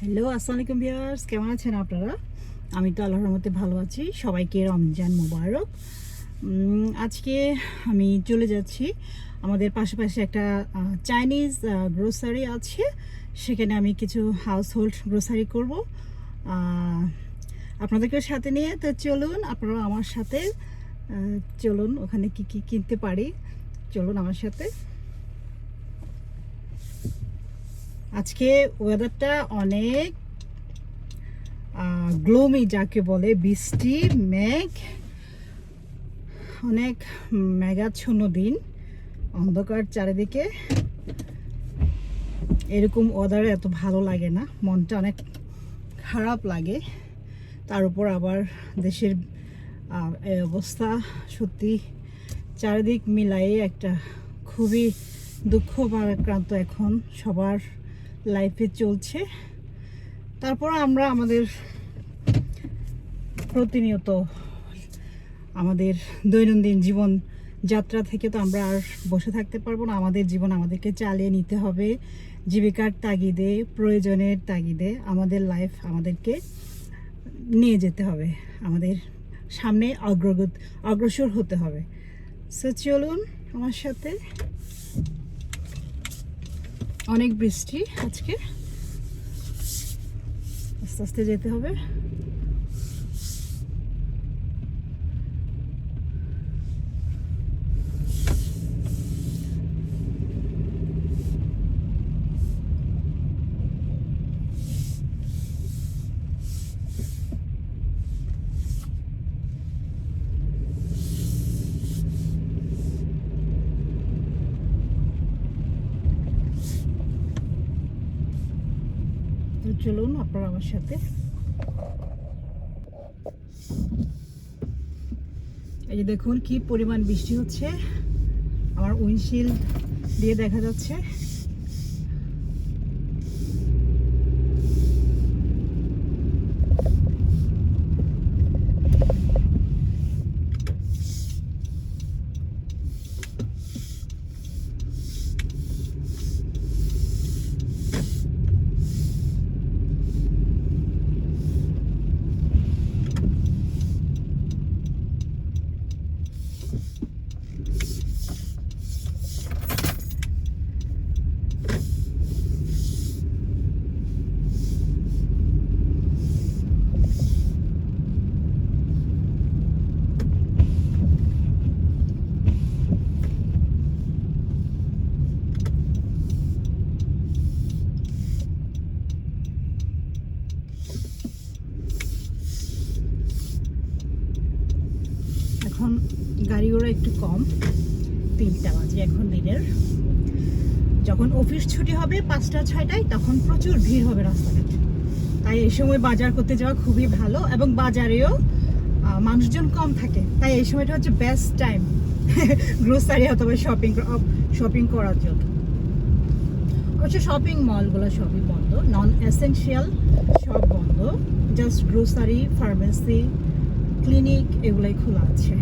Hello, আসসালামু আলাইকুম viewers, কেমন আছেন আপনারা? আমি তো আল্লাহর রহমতে ভালো আছি। সবাইকে রমজান মোবারক। আজকে আমি চলে যাচ্ছি আমাদের পাশাপাশি একটা চাইনিজ গ্রোসারি আছে, সেখানে আমি কিছু হাউস হোল্ড গ্রোসারি করব। আপনাদেরকে সাথে নিয়ে তো চলুন, আপনারা আমার সাথে চলুন, ওখানে কি কি কিনতে পারি চলুন আমার সাথে। আজকে ওয়েদারটা অনেক গ্লোমি, যাকে বলে বৃষ্টি মেঘ, অনেক মেঘাচ্ছন্ন দিন, অন্ধকার চারিদিকে। এরকম ওয়েদারে এত ভালো লাগে না, মনটা অনেক খারাপ লাগে। তার উপর আবার দেশের এই অবস্থা, সত্যি চারিদিক মিলাই একটা খুবই দুঃখ ভারাক্রান্ত এখন সবার লাইফে চলছে। তারপর আমরা আমাদের প্রতিনিয়ত আমাদের দৈনন্দিন জীবন যাত্রা থেকে তো আমরা আর বসে থাকতে পারবো না। আমাদের জীবন আমাদেরকে চালিয়ে নিতে হবে, জীবিকার তাগিদে, প্রয়োজনের তাগিদে আমাদের লাইফ আমাদেরকে নিয়ে যেতে হবে, আমাদের সামনে অগ্রসর হতে হবে। সো চলুন আমার সাথে। অনেক বৃষ্টি আজকে, আস্তে আস্তে যেতে হবে। চলুন আপনারা আমার সাথে। এই যে দেখুন কি পরিমাণ বৃষ্টি হচ্ছে, আমার উইন্ডশিল্ড দিয়ে দেখা যাচ্ছে। এখন গাড়ি ঘোড়া একটু কম, 3টা বাজে এখন দিনের। যখন অফিস ছুটি হবে 5টা-6টায়, তখন প্রচুর ভিড় হবে রাস্তাঘাটে। তাই এই সময় বাজার করতে যাওয়া খুবই ভালো, এবং বাজারেও মানুষজন কম থাকে। তাই এই সময়টা হচ্ছে বেস্ট টাইম গ্রোসারি অথবা শপিং করার জন্য। অবশ্য শপিং মলগুলো সবই বন্ধ, নন এসেনশিয়াল সব বন্ধ, জাস্ট গ্রোসারি, ফার্মেসি, ক্লিনিক এগুলাই খোলা আছে।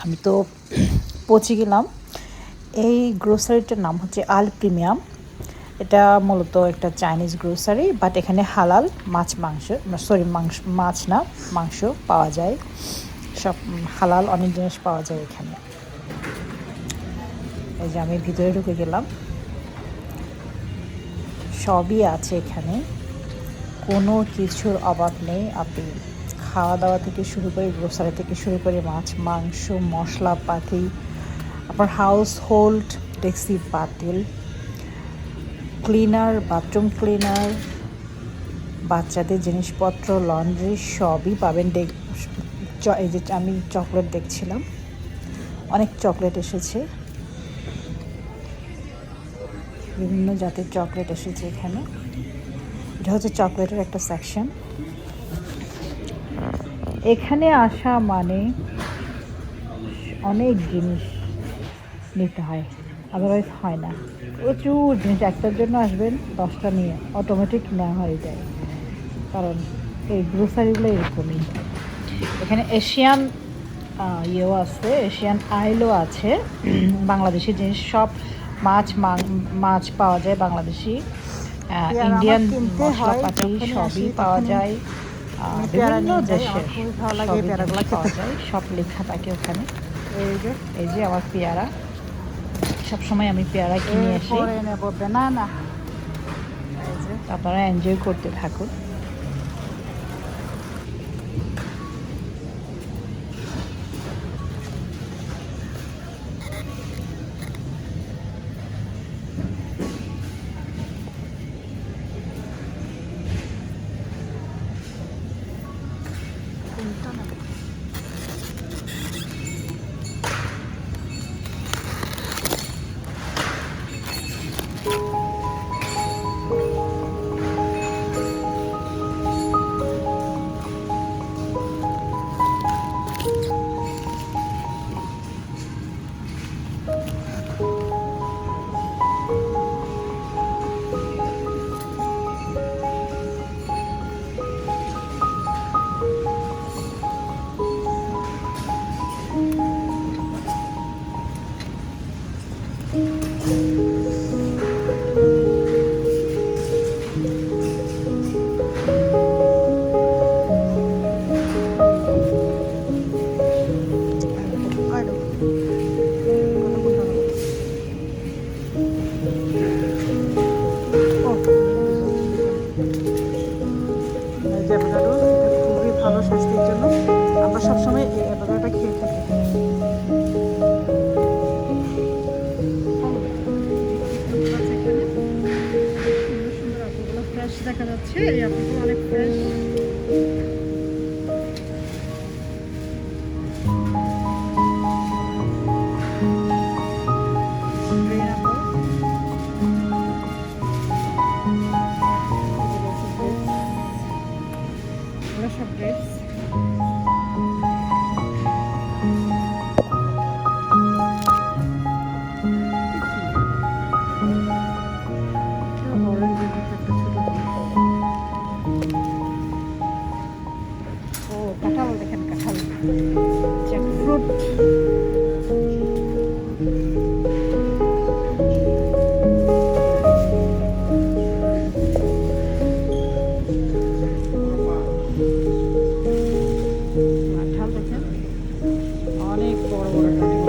আমি তো পৌঁছে গেলাম। এই গ্রোসারিটার নাম হচ্ছে আল প্রিমিয়াম। এটা মূলত একটা চাইনিজ গ্রোসারি, বাট এখানে হালাল মাছ না মাংস পাওয়া যায়, সব হালাল অনেক জিনিস পাওয়া যায় এখানে। এই যে আমি ভিতরে ঢুকে গেলাম, সবই আছে এখানে, কোনো কিছুর অভাব নেই। আপনি খাওয়া দাওয়া থেকে শুরু করে, গ্রোসারি থেকে শুরু করে মাছ মাংস মশলাপাতি, আপনার হাউস হোল্ড ডেক্সি পাতিল, ক্লিনার, বাথরুম ক্লিনার, বাচ্চাদের জিনিসপত্র, লন্ড্রি সবই পাবেন। এই যে আমি চকলেট দেখছিলাম, অনেক চকলেট এসেছে, বিভিন্ন জাতের চকলেট এসেছে এখানে। এটা হচ্ছে চকলেটের একটা সেকশন। এখানে আসা মানে অনেক জিনিস নিতে হয়, আদারওয়াইজ হয় না। প্রচুর জিনিস, একটার জন্য আসবেন 10টা নিয়ে অটোমেটিক নেওয়া হয়ে যায়, কারণ এই গ্রোসারিগুলো এরকমই। এখানে এশিয়ান ইয়েও আছে, এশিয়ান আইলও আছে, বাংলাদেশি জিনিস সব, মাছ পাওয়া যায় বাংলাদেশি, ইন্ডিয়ান মশলাপাতি সবই পাওয়া যায়, বিভিন্ন দেশের পাওয়া যায়, সব লেখা থাকে ওখানে। এই যে আমার পেয়ারা, সবসময় আমি পেয়ারা কিনে আসি, আপনারা এনজয় করতে থাকুন। খুবই ভালো স্বাস্থ্যের জন্য, আমরা সবসময় এই অ্যাভোকাডোটা খেয়ে থাকি। ফ্রেশ দেখা যাচ্ছে, এই অ্যাপলগুলো অনেক ফ্রেশ। সব গ্রেপস, কাঁঠাল দেখেন, কাঁঠাল, জ্যাকফ্রুট, কাঁঠাল দেখেন, অনেক বড় বড় কাঁঠাল।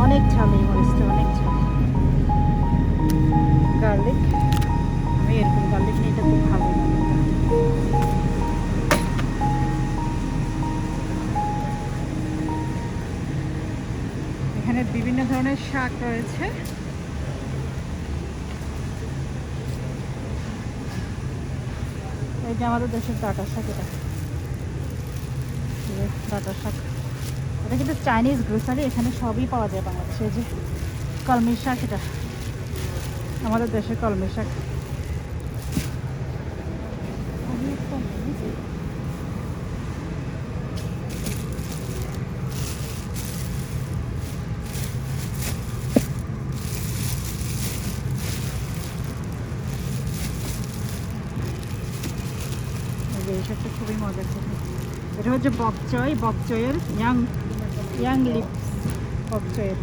অনেক ঝাল, এই মরিচটা অনেক ঝাল। গার্লিক, আমি এরকম গার্লিক নিয়ে এটা খুব ভালো লাগে। এখানে বিভিন্ন ধরনের শাক রয়েছে, এই যে আমাদের দেশের ডাঁটার শাক, এটা ডাঁটার শাক, এটা কিন্তু চাইনিজ গ্রোসারি, এখানে সবই পাওয়া যায় বাংলাদেশে। এই যে কলমির শাক, এটা আমাদের দেশের কলমির শাক। এই শাকটা খুবই মজার খেতে। এটা হচ্ছে বকচয়, বকচয়ের ইয়াং লিপস, বকচয়ের।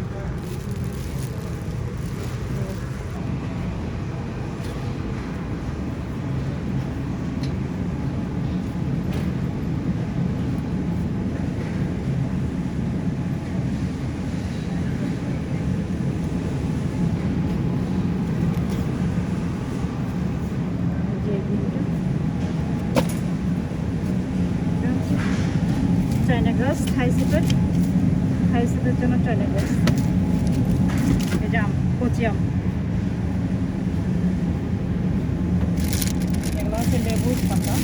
চায়না গ্রাস, থাই সিপের জন্য চায়না গ্রাস। এই যে আম, কচি আম, এগুলো হচ্ছে লেবুর পাতা,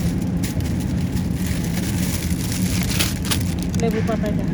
লেবু পাতা এটা।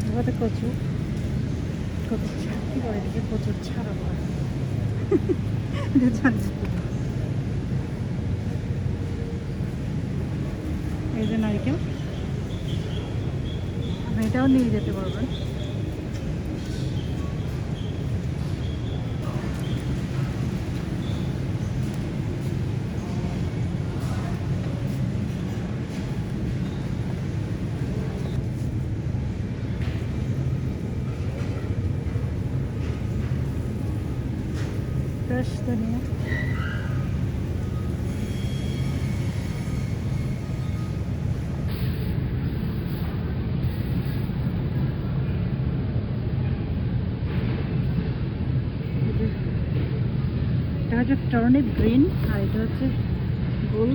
এবারে কচু, কচু কি করে এদিকে প্রচুর ছাড়া পড়ে। এই যে নারিকেল, এটাও নিয়ে যেতে পারবেন। ফ্রেশ ধনিয়া, এটা হচ্ছে টর্নিপ গ্রিন আর এটা হচ্ছে গোল।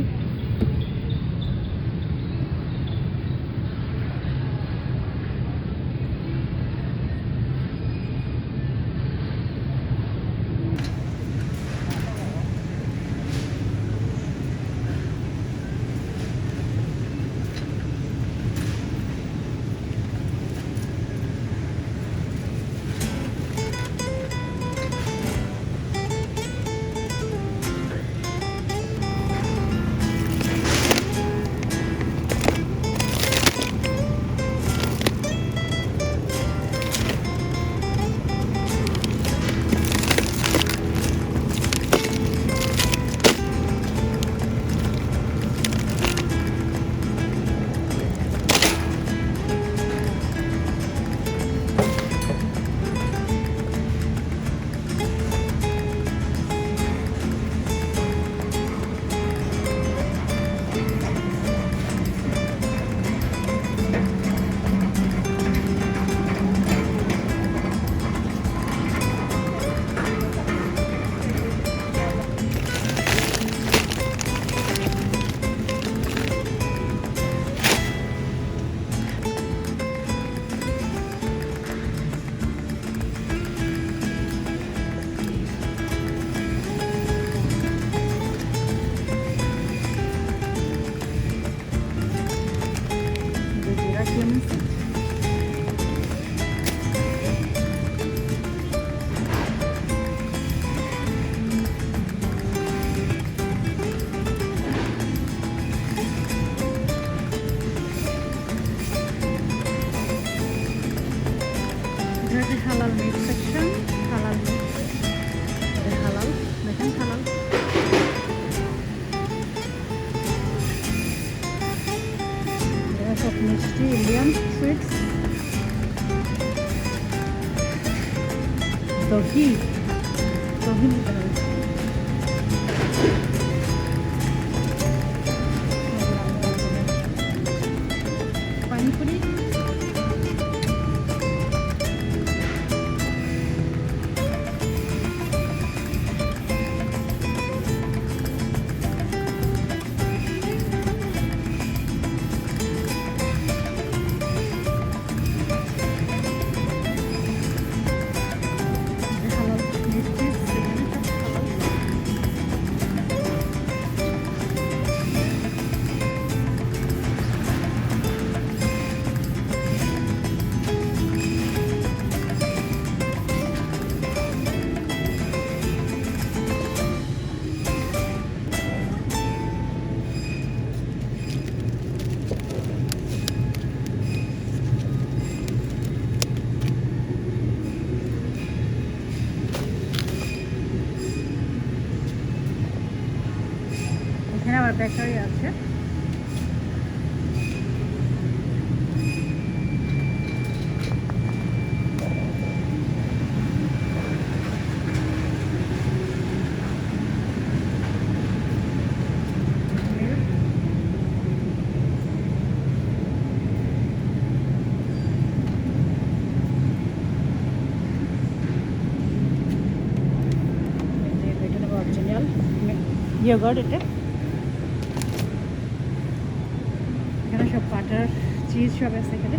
হালাল মিট সেকশন, হালাল হালাল দেখেন হালাল। সব মিষ্টি ইন্ডিয়ান সুইটস, দহি দহি নিতে হবে। পানিপুরি এখানে আবার বেকারি আছে। অরিজিনাল ইয়োগার্ট এটা। এখানে সব বাটার চিজ সব আছে এখানে।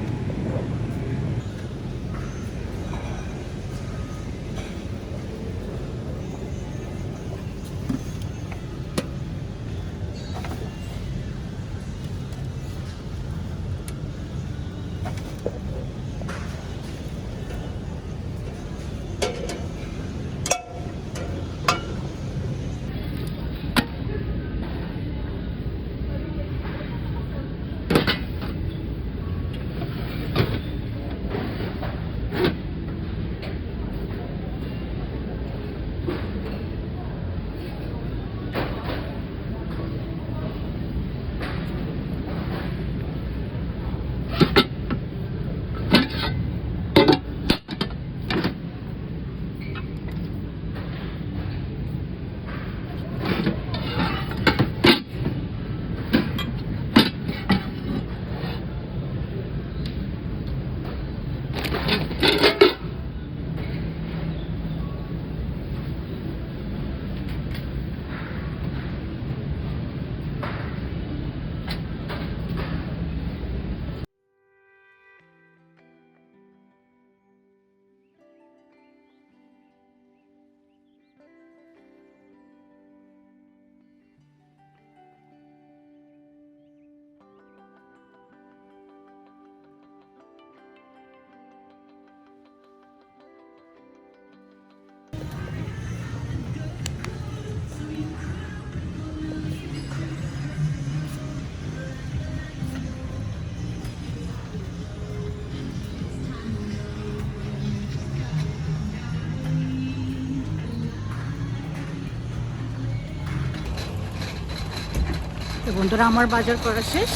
বন্ধুরা আমার বাজার করা শেষ।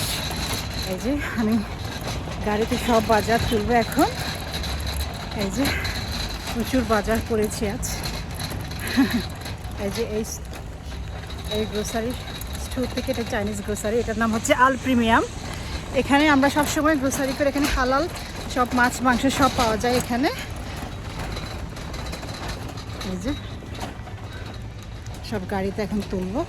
এই যে আমি গাড়িতে সব বাজার তুলবো এখন। এই যে প্রচুর বাজার করেছি আজ। এই যে এই গ্রোসারি স্টোর থেকে, এটা চাইনিজ গ্রোসারি, এটার নাম হচ্ছে আল প্রিমিয়াম। এখানে আমরা সবসময় গ্রোসারি করে, এখানে হালাল সব মাছ মাংস সব পাওয়া যায় এখানে। এই যে সব গাড়িতে এখন তুলবো।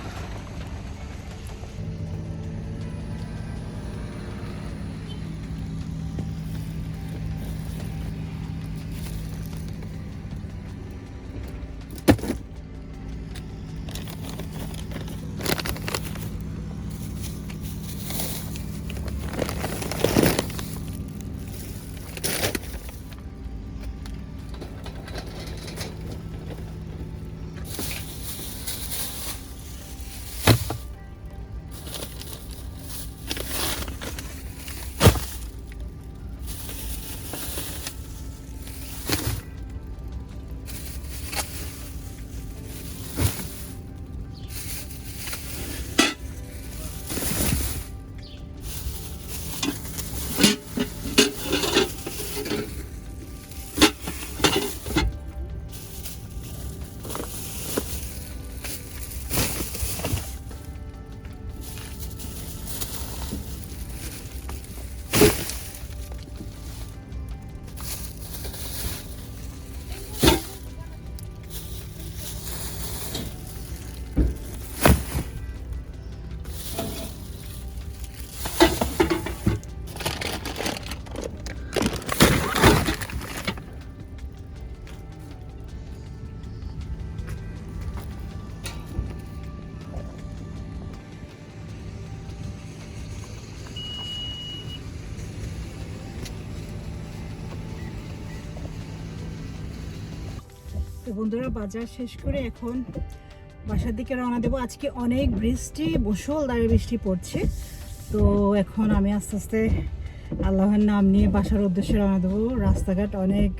তো বন্ধুরা বাজার শেষ করে এখন বাসার দিকে রওনা দেবো। আজকে অনেক বৃষ্টি, মুষলধারে বৃষ্টি পড়ছে। তো এখন আমি আস্তে আস্তে আল্লাহর নাম নিয়ে বাসার উদ্দেশ্যে রওনা দেবো। রাস্তাঘাট অনেক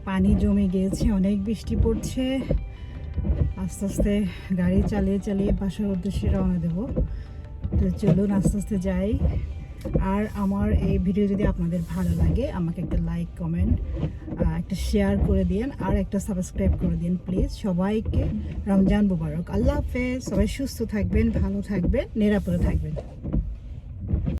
পানি জমে গিয়েছে, অনেক বৃষ্টি পড়ছে। আস্তে আস্তে গাড়ি চালিয়ে চালিয়ে বাসার উদ্দেশ্যে রওনা দেবো। তো চলুন আস্তে আস্তে যাই। আর আমার এই ভিডিও যদি আপনাদের ভালো লাগে, আমাকে একটা লাইক, কমেন্ট, একটা শেয়ার করে দিন, আর একটা সাবস্ক্রাইব করে দিন প্লিজ। সবাইকে রমজান মুবারক। আল্লাহ হাফেজ। সবাই সুস্থ থাকবেন, ভালো থাকবেন, নিরাপদে থাকবেন।